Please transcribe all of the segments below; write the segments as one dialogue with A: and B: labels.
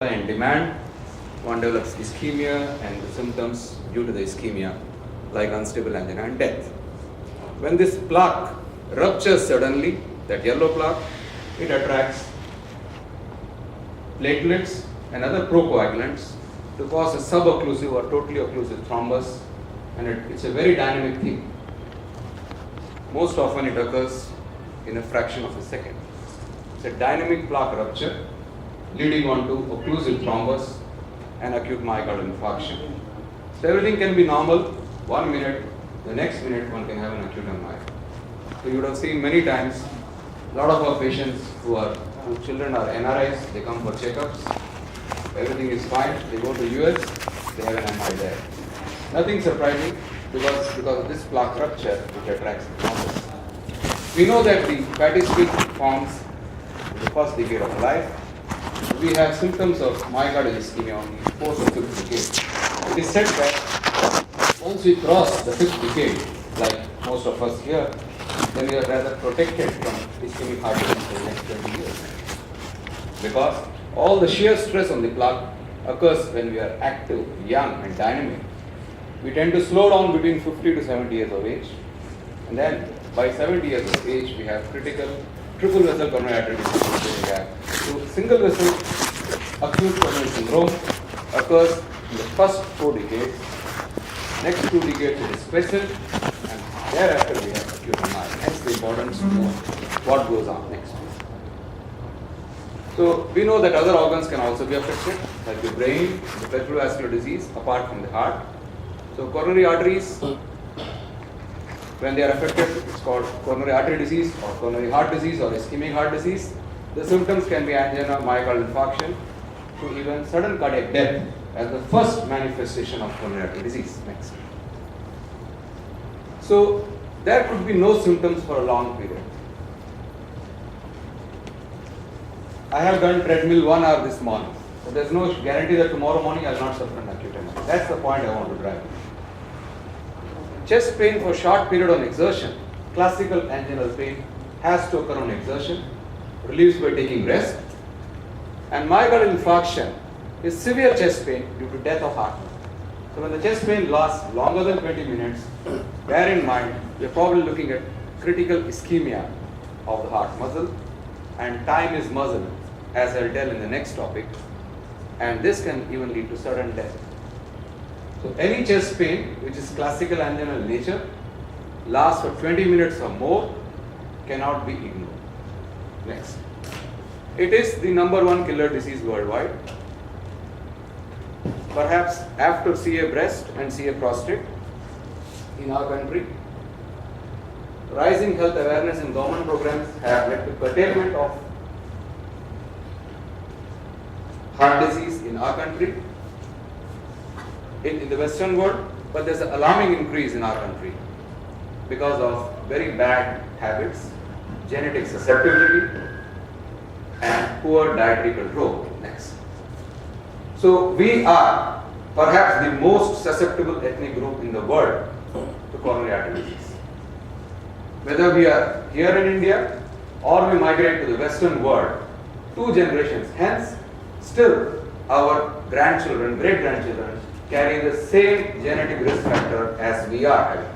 A: and demand, one develops ischemia and the symptoms due to the ischemia like unstable angina and death. When this plaque ruptures suddenly, that yellow plaque, it attracts platelets and other procoagulants to cause a subocclusive or totally occlusive thrombus, and it's a very dynamic thing. Most often it occurs in a fraction of a second. It's a dynamic plaque rupture leading on to occlusive thrombus and acute myocardial infarction. So everything can be normal 1 minute, the next minute one can have an acute MI. So you would have seen many times a lot of our patients whose children are NRIs, they come for checkups, everything is fine, they go to US, they have an MI there. Nothing surprising because of this plaque rupture which attracts the thrombus. We know that the fatty streak forms in the first decade of life. We have symptoms of myocardial ischemia on the fourth or fifth decade. It is said that once we cross the fifth decade, like most of us here, then we are rather protected from ischemic heart disease for the next 20 years. Because all the shear stress on the plaque occurs when we are active, young and dynamic. We tend to slow down between 50 to 70 years of age, and then by 70 years of age we have critical triple vessel coronary artery disease. We have so single vessel acute coronary syndrome occurs in the first 4 decades. Next 2 decades it is special, and thereafter we have acute MI. Hence the importance to know what goes on next. So we know that other organs can also be affected, like the brain, the peripheral vascular disease, apart from the heart. So coronary arteries, when they are affected, it's called coronary artery disease or coronary heart disease or ischemic heart disease. The symptoms can be angina, myocardial infarction, to even sudden cardiac death as the first manifestation of coronary artery disease. Next. So there could be no symptoms for a long period. I have done treadmill 1 hour this morning. So there's no guarantee that tomorrow morning I will not suffer an acute MI. That's the point I want to drive. Chest pain for short period on exertion, classical anginal pain, has to occur on exertion, relieves by taking rest. And myocardial infarction is severe chest pain due to death of heart. So when the chest pain lasts longer than 20 minutes, bear in mind we are probably looking at critical ischemia of the heart muscle, and time is muscle, as I'll tell in the next topic, and this can even lead to sudden death. So any chest pain which is classical anginal nature, lasts for 20 minutes or more, cannot be ignored. Next. It is the #1 killer disease worldwide. Perhaps after CA breast and CA prostate in our country, rising health awareness and government programs have led to curtailment of heart disease in our country, in the Western world, but there's an alarming increase in our country because of very bad habits, genetic susceptibility, and poor dietary control. Next. So we are perhaps the most susceptible ethnic group in the world to coronary artery disease. Whether we are here in India or we migrate to the Western world, 2 generations hence, still our grandchildren, great-grandchildren carry the same genetic risk factor as we are having.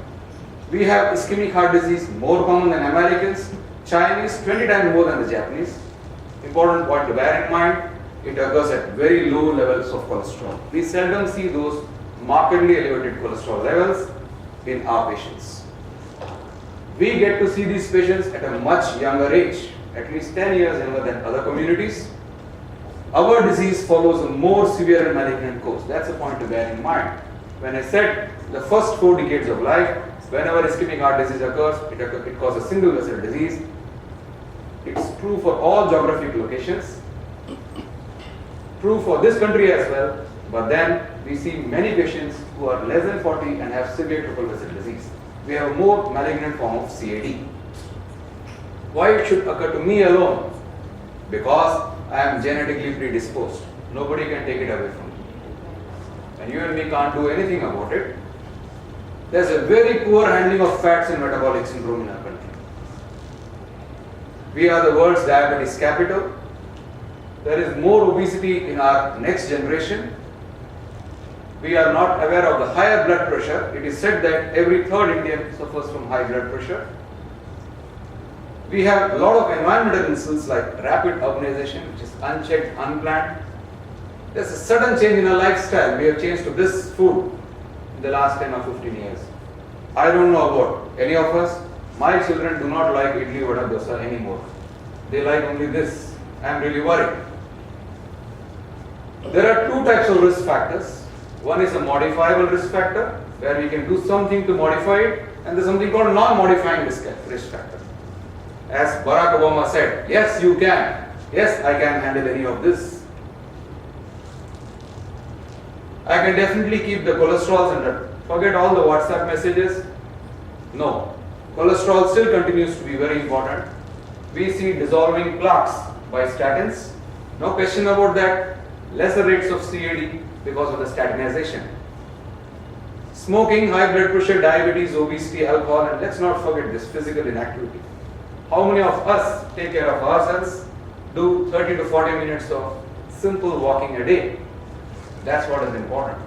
A: We have ischemic heart disease more common than Americans, Chinese 20 times more than the Japanese. Important point to bear in mind, it occurs at very low levels of cholesterol. We seldom see those markedly elevated cholesterol levels in our patients. We get to see these patients at a much younger age, at least 10 years younger than other communities. Our disease follows a more severe and malignant course. That's a point to bear in mind. When I said the first 4 decades of life, whenever ischemic heart disease occurs, it causes single vessel disease. It's true for all geographic locations, true for this country as well, but then we see many patients who are less than 40 and have severe triple vessel disease. We have a more malignant form of CAD. Why it should occur to me alone? Because I am genetically predisposed. Nobody can take it away from me. And you and me can't do anything about it. There's a very poor handling of fats and metabolic syndrome in our country. We are the world's diabetes capital. there is more obesity in our next generation. We are not aware of the higher blood pressure. It is said that every third Indian suffers from high blood pressure. We have a lot of environmental insults like rapid urbanization, which is unchecked, unplanned. There's a sudden change in our lifestyle. We have changed to this food in the last 10 or 15 years. I don't know about any of us. My children do not like idli vada dosa anymore. They like only this. I am really worried. There are two types of risk factors. One is a modifiable risk factor, where we can do something to modify it, and there's something called non-modifying risk factor. As Barack Obama said, yes, you can. Yes, I can handle any of this. I can definitely keep the cholesterol under. Forget all the WhatsApp messages. No. Cholesterol still continues to be very important. We see dissolving plaques by statins. No question about that. Lesser rates of CAD because of the statinization. Smoking, high blood pressure, diabetes, obesity, alcohol, and let's not forget this physical inactivity. How many of us take care of ourselves, do 30 to 40 minutes of simple walking a day? That's what is important.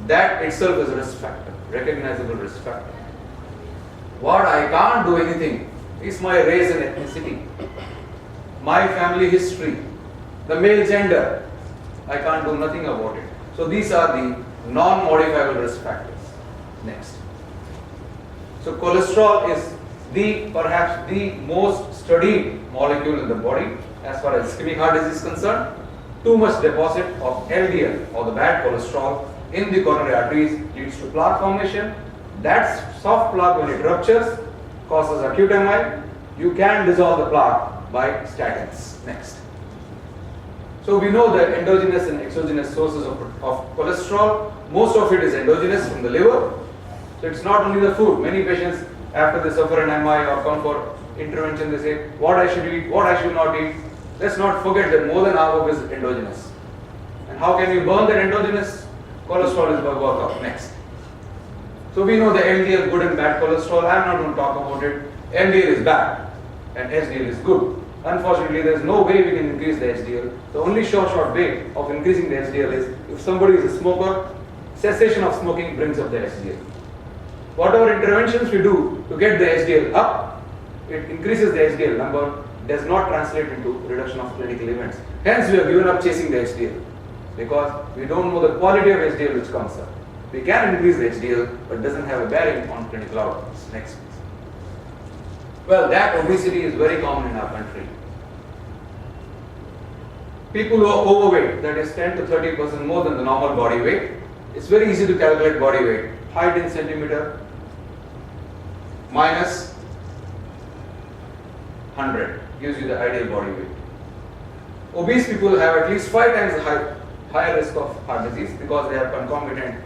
A: That itself is a risk factor, recognizable risk factor. What I can't do anything is my race and ethnicity, my family history, the male gender. I can't do nothing about it. So these are the non-modifiable risk factors. Next. So cholesterol is perhaps the most studied molecule in the body as far as ischemic heart disease is concerned. Too much deposit of LDL or the bad cholesterol in the coronary arteries leads to plaque formation. That soft plaque, when it ruptures, causes acute MI. You can dissolve the plaque by statins. Next. So we know that endogenous and exogenous sources of cholesterol, most of it is endogenous from the liver. So it's not only the food. Many patients, after they suffer an MI or come for intervention, they say, what I should eat, what I should not eat. Let's not forget that more than half of it is endogenous. And how can you burn that endogenous? Cholesterol is by workout. Next. So we know the LDL, good and bad cholesterol. I'm not going to talk about it. LDL is bad and HDL is good. Unfortunately, there is no way we can increase the HDL. The only short way of increasing the HDL is if somebody is a smoker, cessation of smoking brings up the HDL. Whatever interventions we do to get the HDL up, it increases the HDL number, does not translate into reduction of clinical events. Hence, we have given up chasing the HDL because we don't know the quality of HDL which comes up. We can increase the HDL, but it doesn't have a bearing on clinical outcomes. Next. Well, that obesity is very common in our country. People who are overweight, that is 10 to 30% more than the normal body weight, it's very easy to calculate body weight. Height in centimeter minus 100 gives you the ideal body weight. Obese people have at least 5 times the higher risk of heart disease because they have concomitant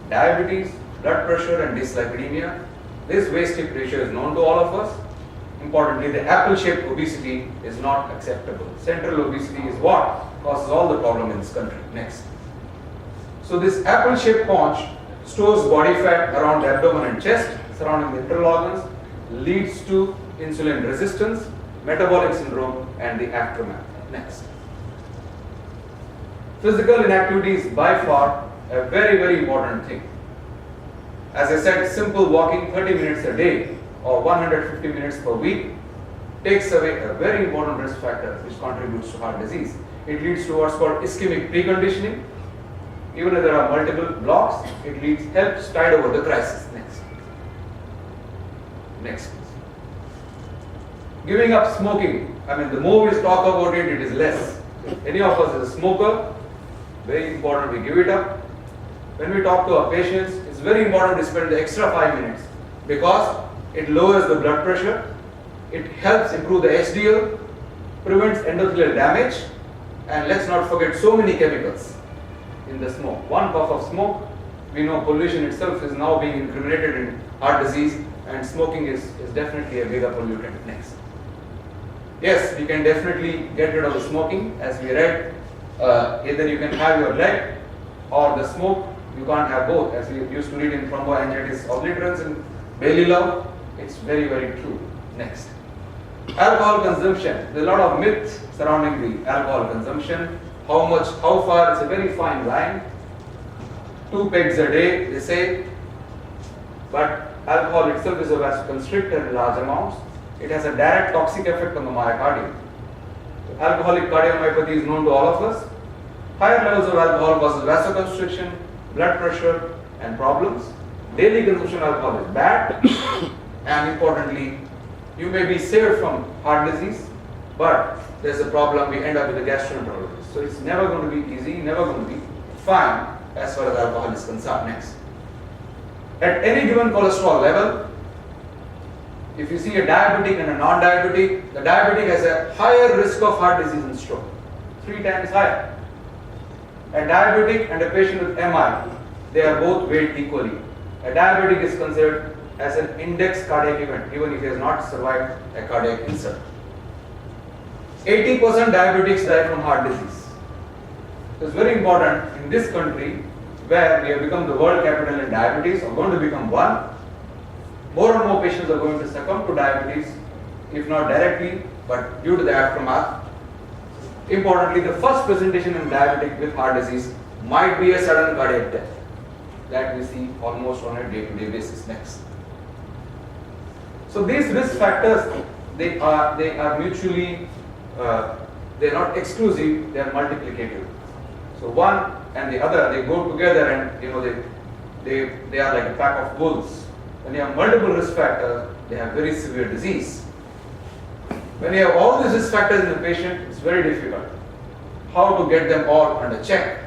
A: diabetes, blood pressure, and dyslipidemia. This waist-hip ratio is known to all of us. Importantly, the apple-shaped obesity is not acceptable. Central obesity is what causes all the problem in this country. Next. So this apple-shaped paunch stores body fat around the abdomen and chest, surrounding the internal organs, leads to insulin resistance, metabolic syndrome, and the aftermath. Next. Physical inactivity is by far a very, very important thing. As I said, simple walking 30 minutes a day or 150 minutes per week takes away a very important risk factor which contributes to heart disease. It leads to what's called ischemic preconditioning. Even if there are multiple blocks, it helps tide over the crisis. Next. Next. Giving up smoking. I mean, the more we talk about it, it is less. If any of us is a smoker, very important we give it up. When we talk to our patients, it's very important to spend the extra 5 minutes because it lowers the blood pressure, it helps improve the HDL, prevents endothelial damage, and let's not forget so many chemicals in the smoke. One puff of smoke, we know pollution itself is now being incriminated in heart disease, and smoking is definitely a bigger pollutant. Next. Yes, we can definitely get rid of the smoking. As we read, either you can have your leg or the smoke. You can't have both. As we used to read in thromboangiitis obliterans and Bailey law, it's very, very true. Next. Alcohol consumption. There are a lot of myths surrounding the alcohol consumption. How much, how far, it's a very fine line. 2 pegs a day, they say. But alcohol itself is a vasoconstrictor in large amounts. It has a direct toxic effect on the myocardium. Alcoholic cardiomyopathy is known to all of us. Higher levels of alcohol causes vasoconstriction, blood pressure, and problems. Daily consumption of alcohol is bad. And importantly, you may be saved from heart disease, but there's a problem, we end up with a gastroenterologist. So it's never going to be easy, never going to be fine as far as alcohol is concerned. Next. At any given cholesterol level, if you see a diabetic and a non-diabetic, the diabetic has a higher risk of heart disease and stroke, 3 times higher. A diabetic and a patient with MI, they are both weighed equally. A diabetic is considered as an index cardiac event, even if he has not survived a cardiac insult. 80% diabetics die from heart disease. So it's very important in this country, where we have become the world capital in diabetes, or going to become one. More and more patients are going to succumb to diabetes, if not directly, but due to the aftermath. Importantly, the first presentation in diabetic with heart disease might be a sudden cardiac death that we see almost on a day-to-day basis. Next. So these risk factors, they are mutually, they are not exclusive, they are multiplicative. So one and the other, they go together, and they are like a pack of wolves. When you have multiple risk factors, they have very severe disease. When you have all these risk factors in the patient, it's very difficult. How to get them all under check?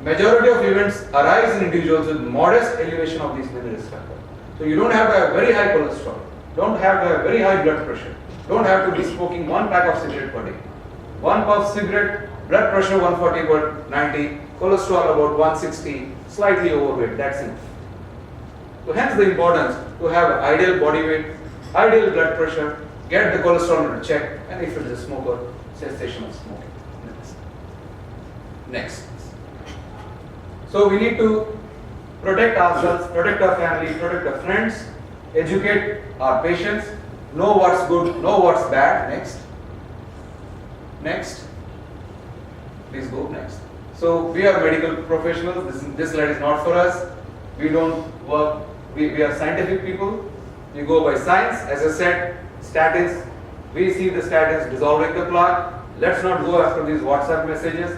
A: Majority of events arise in individuals with modest elevation of these many risk factors. So you don't have to have very high cholesterol, don't have to have very high blood pressure, don't have to be smoking 1 pack of cigarette per day. 1 puff cigarette, blood pressure 140/90, cholesterol about 160, slightly overweight, that's enough. So hence the importance to have ideal body weight, ideal blood pressure, get the cholesterol under check, and if it is a smoker, cessation of smoking. Next. So we need to protect ourselves, protect our family, protect our friends, educate our patients, know what's good, know what's bad. Next. Next. Please go next. So we are medical professionals. This slide is not for us. We don't work. We are scientific people. We go by science. As I said, statins. We see the statins dissolving the plaque. Let's not go after these WhatsApp messages.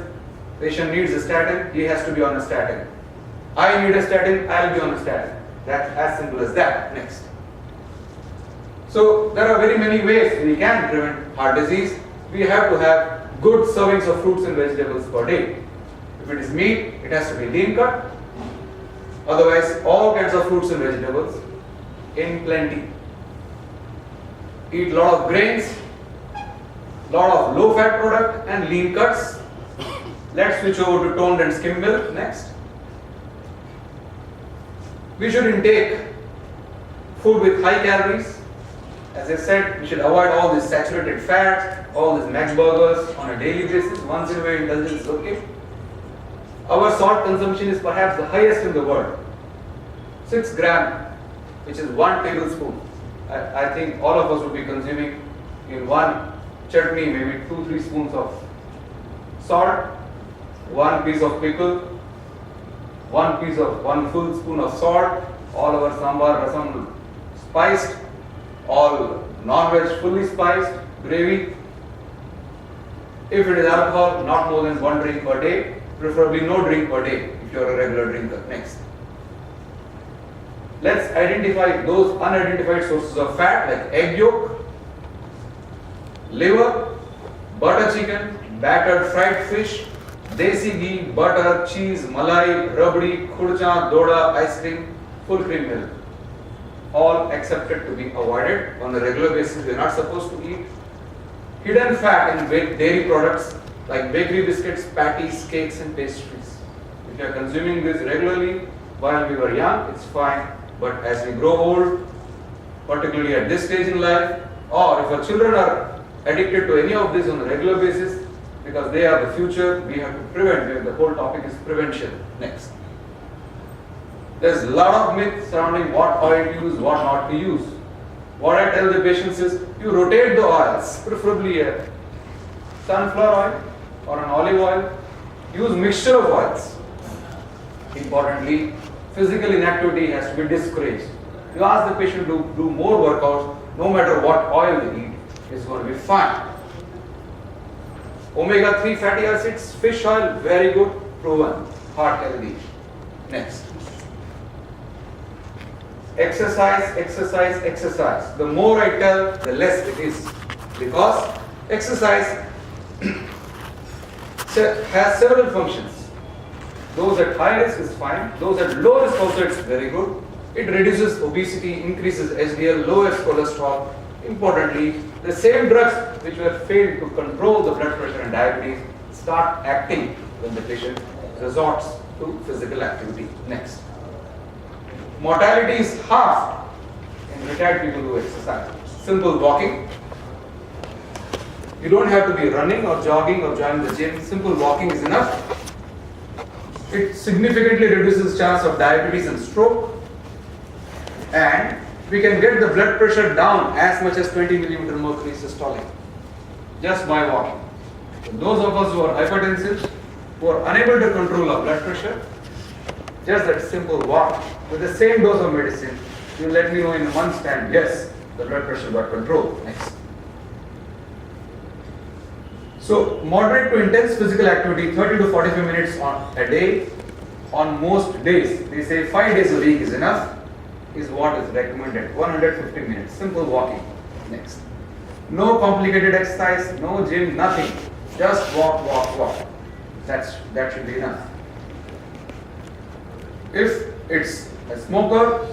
A: Patient needs a statin. He has to be on a statin. I need a statin. I'll be on a statin. That's as simple as that. Next. So there are very many ways we can prevent heart disease. We have to have good servings of fruits and vegetables per day. If it is meat, it has to be lean cut. Otherwise, all kinds of fruits and vegetables in plenty. Eat a lot of grains, lot of low fat product and lean cuts. Let's switch over to toned and skim milk next. We should intake food with high calories. As I said, we should avoid all these saturated fats, all these Mac burgers on a daily basis. Once in a while indulgence is okay. Our salt consumption is perhaps the highest in the world. 6 grams, which is 1 tablespoon. I think all of us would be consuming in one chutney maybe 2-3 spoons of salt, 1 piece of pickle, 1 full spoon of salt, all our sambar, rasam spiced, all non-veg fully spiced, gravy. If it is alcohol, not more than 1 drink per day, preferably no drink per day if you are a regular drinker. Next. Let's identify those unidentified sources of fat like egg yolk, liver, butter chicken, battered fried fish, desi ghee, butter, cheese, malai, rabdi, khurcha, doda, ice cream, full cream milk. All accepted to be avoided on a regular basis. We are not supposed to eat. Hidden fat in dairy products like bakery biscuits, patties, cakes and pastries. If you are consuming this regularly while we were young, it's fine. But as we grow old, particularly at this stage in life, or if our children are addicted to any of this on a regular basis, because they are the future, we have to prevent. The whole topic is prevention. Next. There's a lot of myths surrounding what oil to use, what not to use. What I tell the patients is, You rotate the oils, preferably a sunflower oil or an olive oil. Use mixture of oils. Importantly, physical inactivity has to be discouraged. You ask the patient to do more workouts, no matter what oil they eat, it's going to be fine. Omega-3 fatty acids, fish oil, very good, proven, heart healthy. Next. Exercise, exercise, exercise. The more I tell, the less it is. Because exercise has several functions. Those at high risk is fine. Those at low risk also it's very good. It reduces obesity, increases HDL, lowers cholesterol. Importantly, the same drugs which were failed to control the blood pressure and diabetes start acting when the patient resorts to physical activity. Next. Mortality is half in retired people who exercise. Simple walking. You don't have to be running or jogging or joining the gym. Simple walking is enough. It significantly reduces chance of diabetes and stroke. And we can get the blood pressure down as much as 20 millimeter mercury systolic just by walking. So those of us who are hypertensive, who are unable to control our blood pressure, just that simple walk with the same dose of medicine, you let me know in a month's time, yes, the blood pressure got controlled. Next. So moderate to intense physical activity, 30 to 45 minutes a day, on most days. They say 5 days a week is enough, is what is recommended. 150 minutes, simple walking. Next. No complicated exercise, no gym, nothing. Just walk, walk, walk. That should be enough. If it's a smoker,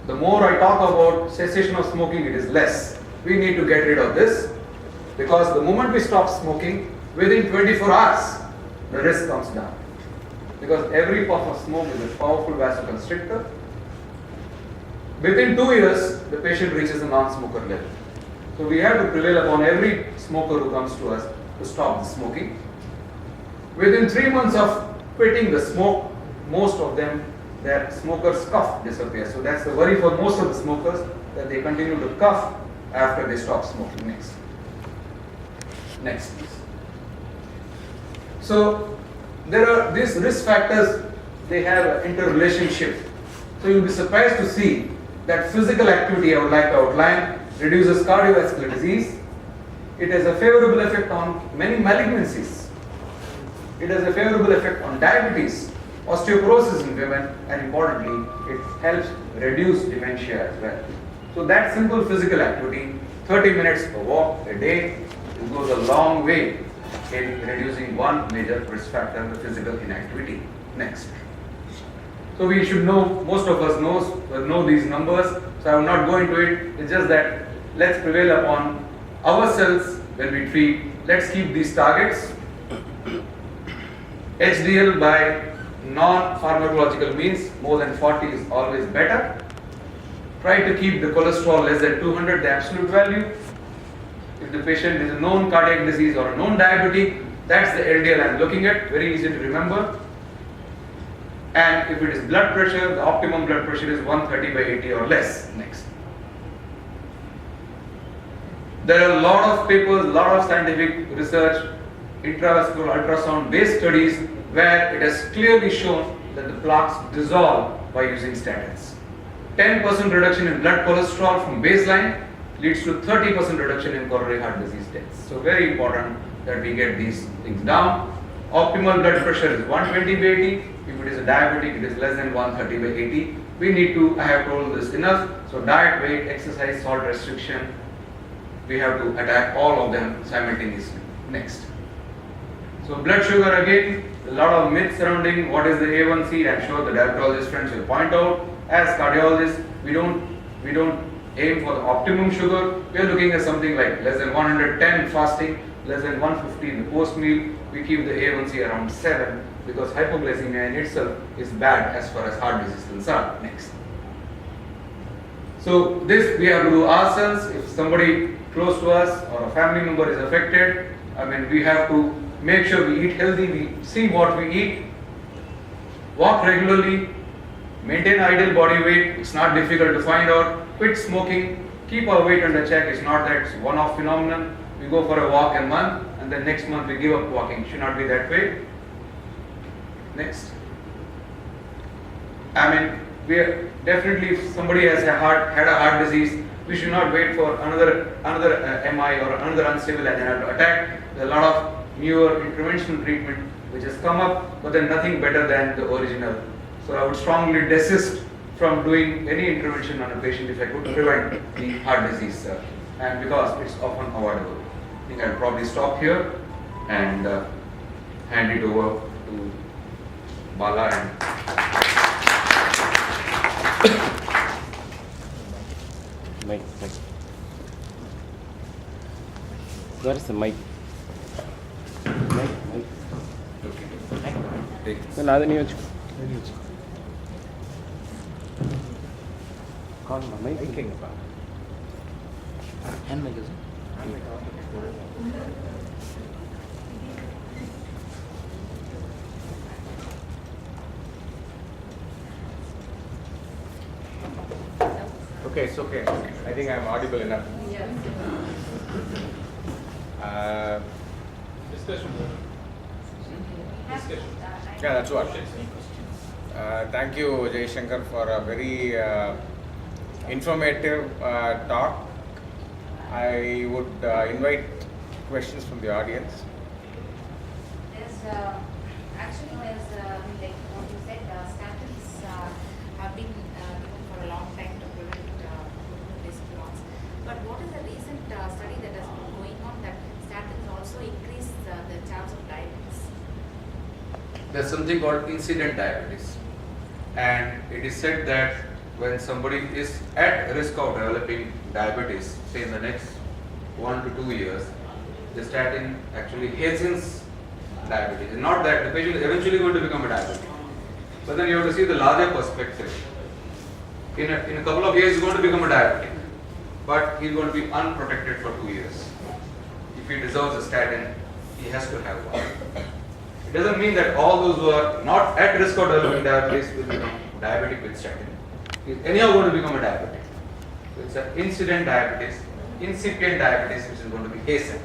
A: the more I talk about cessation of smoking, it is less. We need to get rid of this, because the moment we stop smoking, within 24 hours, the risk comes down. Because every puff of smoke is a powerful vasoconstrictor. Within 2 years, the patient reaches a non-smoker level. So we have to prevail upon every smoker who comes to us to stop the smoking. Within 3 months of quitting the smoke, most of them, their smoker's cough disappears. So that's the worry for most of the smokers, that they continue to cough after they stop smoking. Next please. So there are these risk factors, they have an interrelationship. So you'll be surprised to see that physical activity, I would like to outline, reduces cardiovascular disease. It has a favorable effect on many malignancies. It has a favorable effect on diabetes, osteoporosis in women, and importantly, it helps reduce dementia as well. So that simple physical activity, 30 minutes per walk a day, it goes a long way in reducing one major risk factor, the physical inactivity. Next. So we should know, most of us know these numbers, so I will not go into it. It's just that let's prevail upon ourselves when we treat. Let's keep these targets. HDL by non-pharmacological means, more than 40 is always better. Try to keep the cholesterol less than 200, the absolute value. If the patient is a known cardiac disease or a known diabetic, that's the LDL I'm looking at, very easy to remember. And if it is blood pressure, the optimum blood pressure is 130 by 80 or less. Next. There are a lot of papers, a lot of scientific research, intravascular ultrasound based studies where it has clearly shown that the plaques dissolve by using statins. 10% reduction in blood cholesterol from baseline leads to 30% reduction in coronary heart disease deaths. So very important that we get these things down. Optimal blood pressure is 120 by 80. If it is a diabetic, it is less than 130 by 80. We need to, I have told this enough. So diet, weight, exercise, salt restriction, we have to attack all of them simultaneously. Next. So blood sugar, again, a lot of myths surrounding what is the A1C. I'm sure the diabetologist friends will point out. As cardiologists, we don't aim for the optimum sugar. We are looking at something like less than 110 fasting, less than 150 in the post meal. We keep the A1C around 7 because hypoglycemia in itself is bad as far as heart disease is concerned. Next. So this we have to do ourselves. If somebody close to us or a family member is affected, we have to make sure we eat healthy, we see what we eat, walk regularly, maintain ideal body weight, it's not difficult to find out, quit smoking, keep our weight under check. It's not that it's one-off phenomenon. We go for a walk a month and then next month we give up walking. It should not be that way. Next. I mean, we are definitely, if somebody has had a heart disease, we should not wait for another MI or another unstable angina to attack. There are a lot of newer interventional treatment which has come up, but then nothing better than the original. So I would strongly desist from doing any intervention on a patient if I could prevent the heart disease, and because it's often avoidable. I think I'll probably stop here and hand it over to Bala and
B: mic. Where is the mic? Mic.
A: take
B: Then other new. Call my mic. Hand mic is it?
C: Okay, it's okay. I think I'm audible enough.
D: Yes.
C: Discussion. Yeah, that's what. Thank you, Jaisankar, for a very informative talk. I would invite questions from the audience.
D: Actually, like what you said, statins have been given for a long time to prevent disc loss. But what is the recent study that has been going on that statins also increase the chance of diabetes?
A: There's something called incident diabetes, and it is said that when somebody is at risk of developing diabetes, say in the next 1 to 2 years, the statin actually hastens diabetes. It's not that the patient is eventually going to become a diabetic, but then you have to see the larger perspective. In a couple of years, he's going to become a diabetic, but he's going to be unprotected for 2 years. If he deserves a statin, he has to have one. It doesn't mean that all those who are not at risk of developing diabetes will become diabetic with statin. He's anyhow going to become a diabetic. So it's an incident diabetes, incipient diabetes, which is going to be hastened.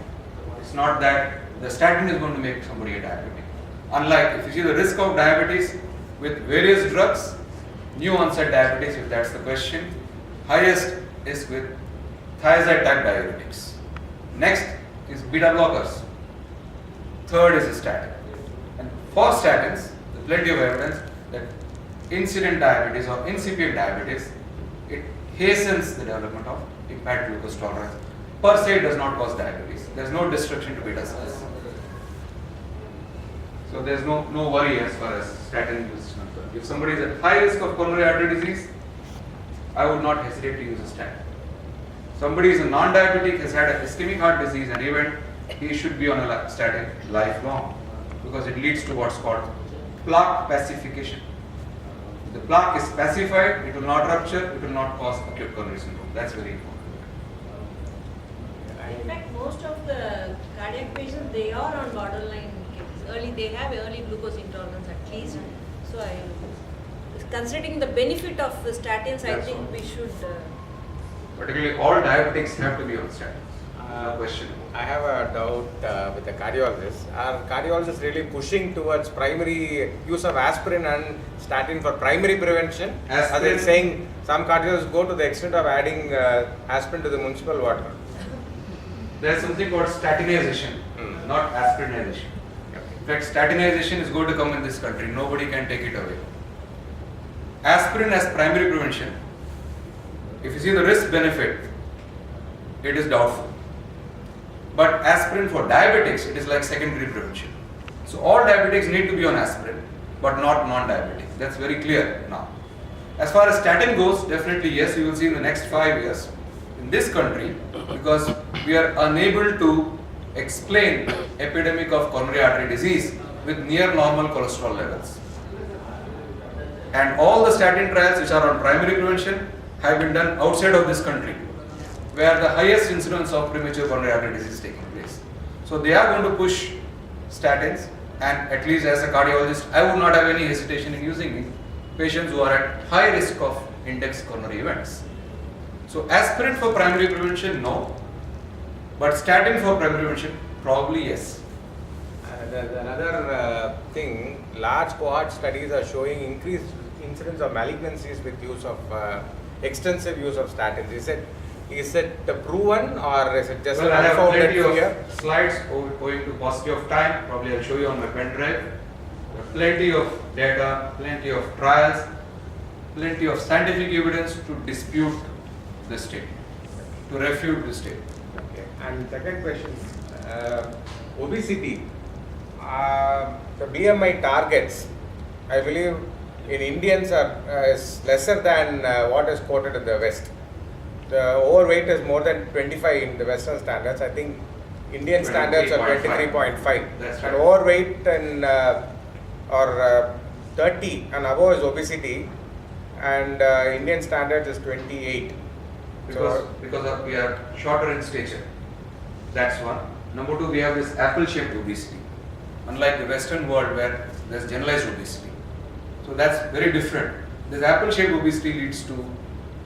A: It's not that the statin is going to make somebody a diabetic. Unlike if you see the risk of diabetes with various drugs, new onset diabetes, if that's the question, highest is with thiazide type diuretics. Next is beta blockers. Third is a statin. And for statins, there's plenty of evidence that incident diabetes or incipient diabetes, it hastens the development of impaired glucose tolerance. Per se, it does not cause diabetes. There's no destruction to beta cells. So there's no worry as far as statin use is concerned. If somebody is at high risk of coronary artery disease, I would not hesitate to use a statin. Somebody is a non-diabetic, has had a ischemic heart disease and even he should be on a statin lifelong, because it leads to what's called plaque pacification. If the plaque is pacified, it will not rupture, it will not cause acute coronary syndrome. That's very important.
E: In fact, most of the cardiac patients, they are on borderline cases. They have early glucose intolerance at least. So considering the benefit of the statins, I
A: That's
E: think
A: all.
E: we should.
A: Particularly all diabetics have to be on statins. No question.
C: I have a doubt with the cardiologist. Are cardiologists really pushing towards primary use of aspirin and statin for primary prevention? Are they
A: Aspirin-
C: saying some cardiologists go to the extent of adding aspirin to the municipal water?
A: There's something called statinization, not aspirinization. In fact, statinization is going to come in this country. Nobody can take it away. Aspirin as primary prevention, if you see the risk benefit, it is doubtful. But aspirin for diabetics, it is like secondary prevention. So all diabetics need to be on aspirin, but not non-diabetics. That's very clear now. As far as statin goes, definitely yes, you will see in the next 5 years in this country, because we are unable to explain epidemic of coronary artery disease with near normal cholesterol levels. And all the statin trials which are on primary prevention have been done outside of this country, where the highest incidence of premature coronary artery disease is taking place. So they are going to push statins, and at least as a cardiologist, I would not have any hesitation in using it. Patients who are at high risk of index coronary events. So aspirin for primary prevention, no. But statin for primary prevention, probably yes.
C: There's another thing, large cohort studies are showing increased incidence of malignancies with use of extensive use of statins. Is it proven or is it just
A: Well, I have
C: unfounded
A: plenty
C: fear?
A: of slides owing to paucity of time. Probably I'll show you on my pen drive. There are plenty of data, plenty of trials, plenty of scientific evidence to dispute the statement, to refute the statement.
C: Okay. And second question, obesity. The BMI targets, I believe, in Indians are is lesser than what is quoted in the West. The overweight is more than 25 in the Western standards. I think Indian standards are 23.5.
A: That's
C: And
A: right.
C: overweight and or 30 and above is obesity, and Indian standards is 28.
A: Because we are shorter in stature. That's one. Number two, we have this apple-shaped obesity. Unlike the Western world where there's generalized obesity. So that's very different. This apple-shaped obesity leads to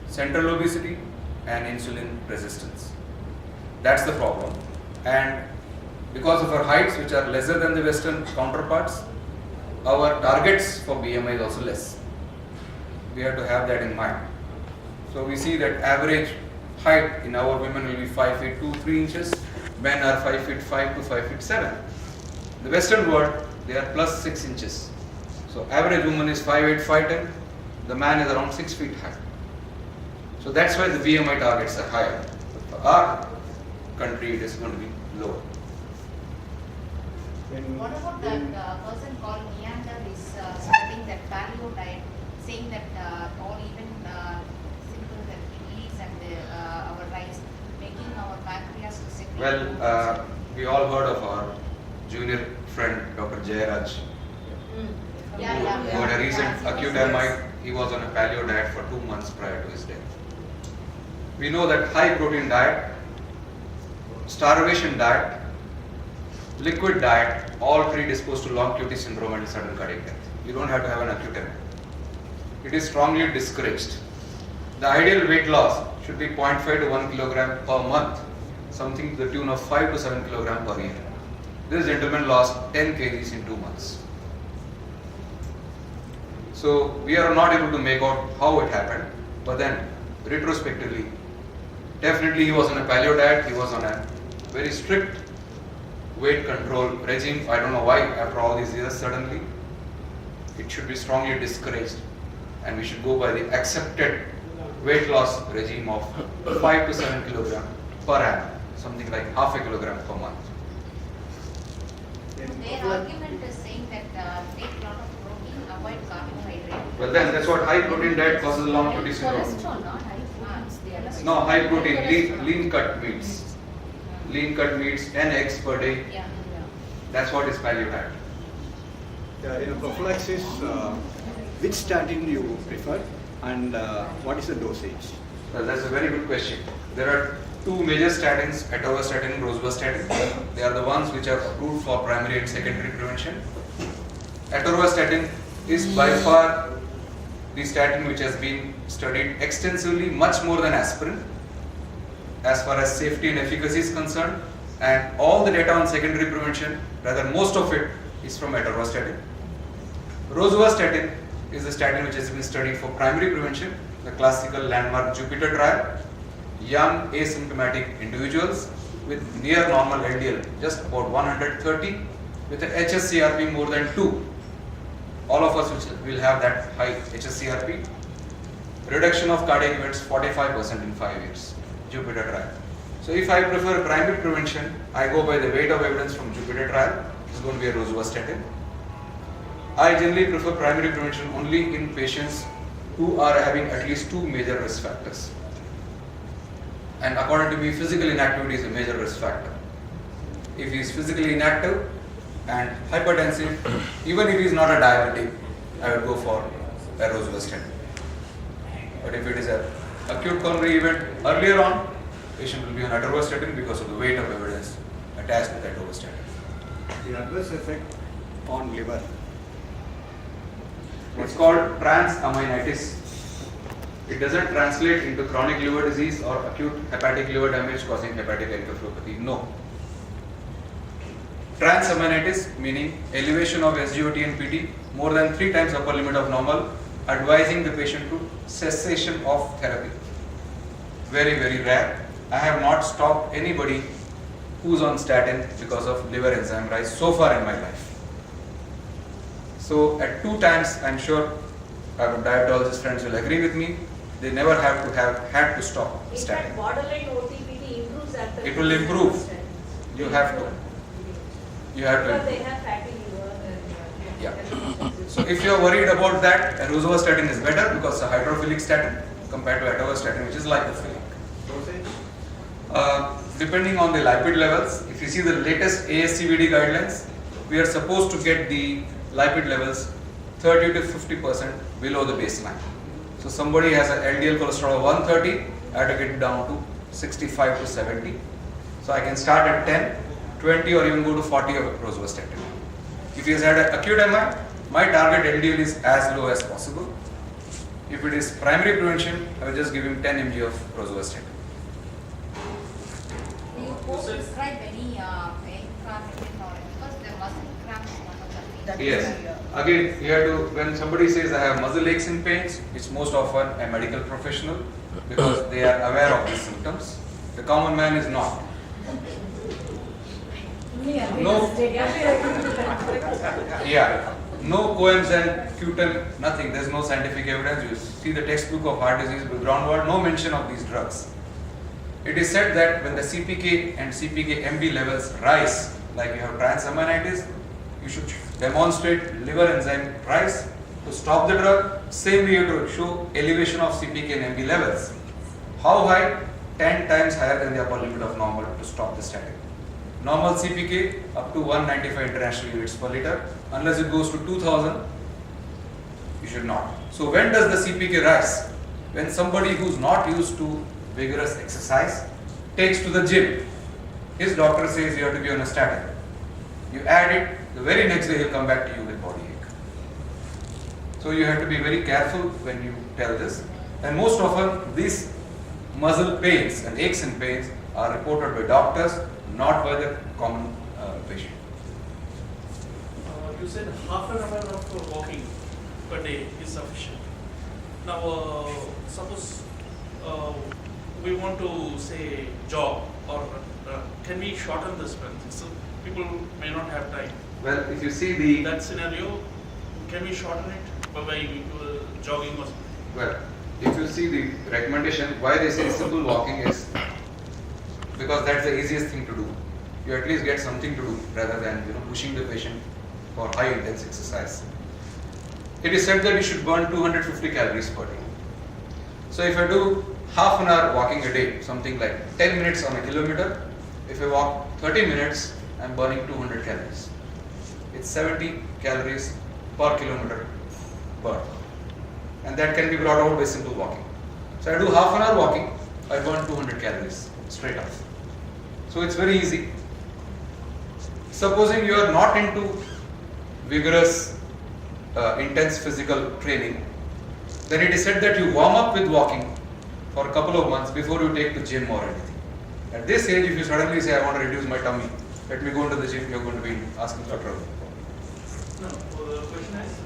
A: central obesity and insulin resistance. That's the problem. And because of our heights, which are lesser than the Western counterparts, our targets for BMI is also less. We have to have that in mind. So we see that average height in our women will be 5 feet 2, 3 inches. Men are 5 feet 5 to 5 feet 7. The Western world, they are plus 6 inches. So average woman is 5'8", 5'10". The man is around 6 feet high. So that's why the BMI targets are higher. For our country, it is going to be lower.
D: What about that person called Neander is starting that paleo diet, saying that all even simple that leaves and our rice, making our pancreas to secrete.
A: Well, we all heard of our junior friend, Dr. Jairaj, who had a recent acute MI. He was on a paleo diet for 2 months prior to his death. We know that high protein diet, starvation diet, liquid diet, all predispose to long QT syndrome and sudden cardiac death. You don't have to have an acute MI. It is strongly discouraged. The ideal weight loss should be 0.5 to 1 kilogram per month, something to the tune of 5 to 7 kilogram per year. This gentleman lost 10 kgs in 2 months. So we are not able to make out how it happened, but then retrospectively, definitely he was on a paleo diet, he was on a very strict weight control regime. I don't know why after all these years suddenly. It should be strongly discouraged and we should go by the accepted weight loss regime of 5 to 7 kilogram per annum, something like half a kilogram per month.
D: Their argument is saying that take a lot of protein, avoid carbohydrate.
A: Well then that's what high protein diet causes long QT syndrome.
D: Cholesterol, not high proteins. They are
A: No, high protein, lean cut meats. Lean cut meats, 10 eggs per day.
D: Yeah.
A: That's what is paleo diet.
F: In prophylaxis, which statin you prefer and what is the dosage?
A: Well, that's a very good question. There are two major statins, atorvastatin and rosuvastatin. They are the ones which are approved for primary and secondary prevention. Atorvastatin is by far the statin which has been studied extensively, much more than aspirin, as far as safety and efficacy is concerned. And all the data on secondary prevention, rather most of it, is from atorvastatin. Rosuvastatin is the statin which has been studied for primary prevention, the classical landmark Jupiter trial. Young asymptomatic individuals with near normal LDL, just about 130, with an HSCRP more than 2. All of us will have that high HSCRP. Reduction of cardiac events 45% in 5 years, Jupiter trial. So if I prefer primary prevention, I go by the weight of evidence from Jupiter trial. It's going to be a rosuvastatin. I generally prefer primary prevention only in patients who are having at least 2 major risk factors. And according to me, physical inactivity is a major risk factor. If he is physically inactive and hypertensive, even if he is not a diabetic, I would go for a rosuvastatin. But if it is an acute coronary event earlier on, patient will be on atorvastatin because of the weight of evidence attached with atorvastatin.
F: The adverse effect on liver.
A: It's called transaminitis. It doesn't translate into chronic liver disease or acute hepatic liver damage causing hepatic encephalopathy. No. Transaminitis, meaning elevation of SGOT and PT more than 3 times upper limit of normal, advising the patient to cessation of therapy. Very, very rare. I have not stopped anybody who's on statin because of liver enzyme rise so far in my life. So at 2 times, I'm sure our diabetologist friends will agree with me, they never have had to stop
E: In
A: statin.
E: fact, borderline OTPT improves after.
A: It will improve. You have to. You have
E: Because
A: to.
E: they have fatty liver.
A: Yeah. So if you are worried about that, rosuvastatin is better because it's a hydrophilic statin compared to atorvastatin, which is lipophilic. Depending on the lipid levels, if you see the latest ASCVD guidelines, we are supposed to get the lipid levels 30 to 50% below the baseline. So somebody has an LDL cholesterol of 130, I have to get it down to 65 to 70. So I can start at 10, 20 or even go to 40 of rosuvastatin. If he has had an acute MI, my target LDL is as low as possible. If it is primary prevention, I will just give him 10 mg of rosuvastatin.
D: Do you prescribe any inflammation or because the muscle cramp is one of the things.
A: Yes. Again, you have to, when somebody says I have muscle aches and pains, it's most often a medical professional because they are aware of these symptoms. The common man is not. No. Yeah. No coenzyme, Q10, nothing. There's no scientific evidence. You see the textbook of heart disease with groundwater, no mention of these drugs. It is said that when the CPK and CPK-MB levels rise, like you have transaminitis, you should demonstrate liver enzyme rise to stop the drug. Same way you have to show elevation of CPK and MB levels. How high? 10 times higher than the upper limit of normal to stop the statin. Normal CPK up to 195 international units per liter. Unless it goes to 2000, you should not. So when does the CPK rise? When somebody who's not used to vigorous exercise takes to the gym. His doctor says you have to be on a statin. You add it, the very next day he'll come back to you with body ache. So you have to be very careful when you tell this. And most often these muscle pains and aches and pains are reported by doctors, not by the common patient.
G: You said half an hour of walking per day is sufficient. Now, suppose we want to say jog, or can we shorten the sprint? So people may not have time.
A: Well, if you see the
G: That scenario, can we shorten it by jogging or something?
A: well, if you see the recommendation, why they say simple walking is because that's the easiest thing to do. You at least get something to do rather than pushing the patient for high intense exercise. It is said that you should burn 250 calories per day. So if I do half an hour walking a day, something like 10 minutes on a kilometer, if I walk 30 minutes, I'm burning 200 calories. It's 70 calories per kilometer burned. And that can be brought out by simple walking. So I do half an hour walking, I burn 200 calories straight off. So it's very easy. Supposing you are not into vigorous, intense physical training, then it is said that you warm up with walking for a couple of months before you take the gym or anything. At this age, if you suddenly say, I want to reduce my tummy, let me go into the gym, you're going to be asking for trouble.
G: No, the question is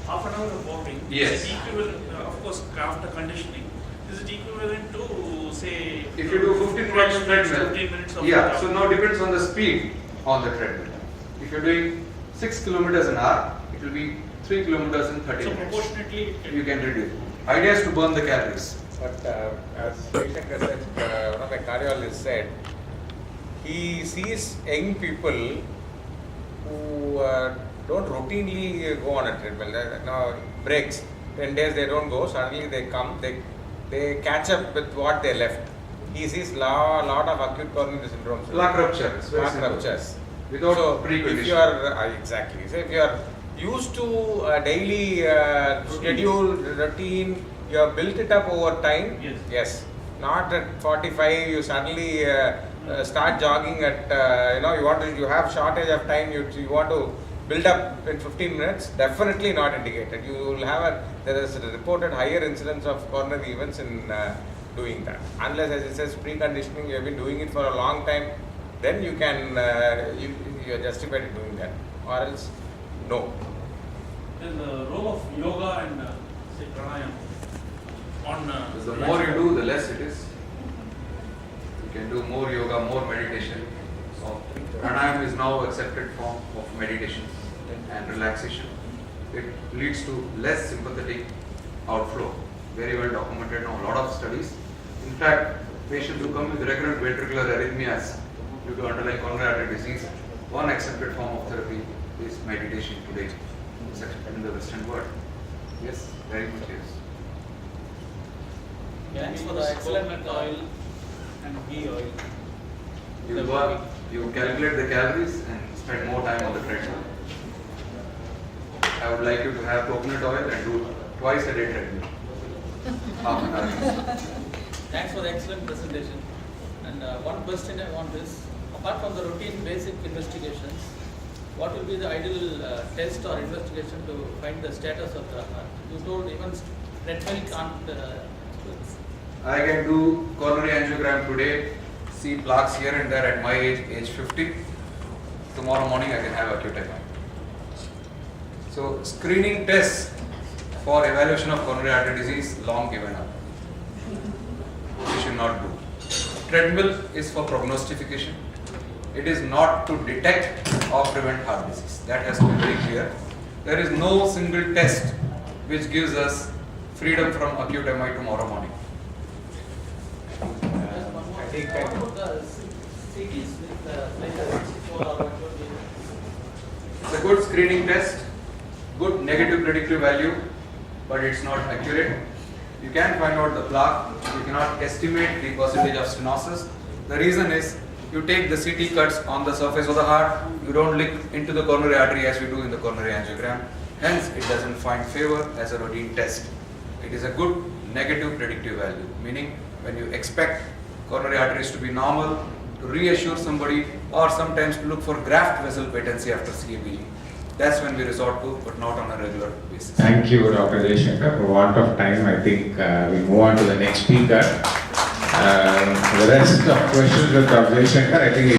G: half an hour of walking.
A: Yes.
G: Is it equivalent, of course, after conditioning, is it equivalent to say?
A: If you do 15 minutes of treadmill,
G: 15 minutes of
A: yeah, so now depends on the speed on the treadmill. If you're doing 6 kilometers an hour, it will be 3 kilometers in 30
G: So
A: minutes.
G: proportionately,
A: You can reduce. Idea is to burn the calories.
C: But as Jaisankar said, one of my cardiologists said, he sees young people who don't routinely go on a treadmill. Now breaks, 10 days they don't go, suddenly they come, they catch up with what they left. He sees lot of acute coronary syndromes.
A: Plaque rupture. It's very
C: Plaque
A: simple.
C: ruptures.
A: Without
C: So
A: precondition.
C: if you are exactly, so if you are used to a daily schedule, routine, you have built it up over time.
G: Yes.
C: Yes. Not at 45, you suddenly start jogging at you have shortage of time. You want to build up in 15 minutes, definitely not indicated. You will have there is a reported higher incidence of coronary events in doing that. Unless, as it says, preconditioning, you have been doing it for a long time, then you can, you are justified in doing that. Or else, no.
G: Then the role of yoga and say pranayama on.
A: Because the more you do, the less it is. You can do more yoga, more meditation. So pranayama is now accepted form of meditation and relaxation. It leads to less sympathetic outflow. Very well documented now, a lot of studies. In fact, patients who come with recurrent ventricular arrhythmias due to underlying coronary artery disease, one accepted form of therapy is meditation today in the Western world. Yes, very much yes.
H: Thanks for the excellent oil and ghee oil.
A: You calculate the calories and spend more time on the treadmill. I would like you to have coconut oil and do twice a day treadmill. Half an hour.
H: Thanks for the excellent presentation. And one question I want is, apart from the routine basic investigations, what will be the ideal test or investigation to find the status of the heart? You told even treadmill can't.
A: I can do coronary angiogram today, see plaques here and there at my age 50. Tomorrow morning I can have acute MI. So screening tests for evaluation of coronary artery disease long given up. We should not do. Treadmill is for prognostication. It is not to detect or prevent heart disease. That has to be very clear. There is no single test which gives us freedom from acute MI tomorrow morning.
C: I think
H: What about the CTs with like a 64 or what would be?
A: It's a good screening test, good negative predictive value, but it's not accurate. You can find out the plaque, you cannot estimate the percentage of stenosis. The reason is you take the CT cuts on the surface of the heart, you don't look into the coronary artery as you do in the coronary angiogram. Hence, it doesn't find favor as a routine test. It is a good negative predictive value, meaning when you expect coronary arteries to be normal, to reassure somebody, or sometimes to look for graft vessel patency after CABG. That's when we resort to, but not on a regular basis.
I: Thank you, Dr. Jaisankar. For want of time, I think we move on to the next speaker. The rest of questions with Dr. Jaisankar, I think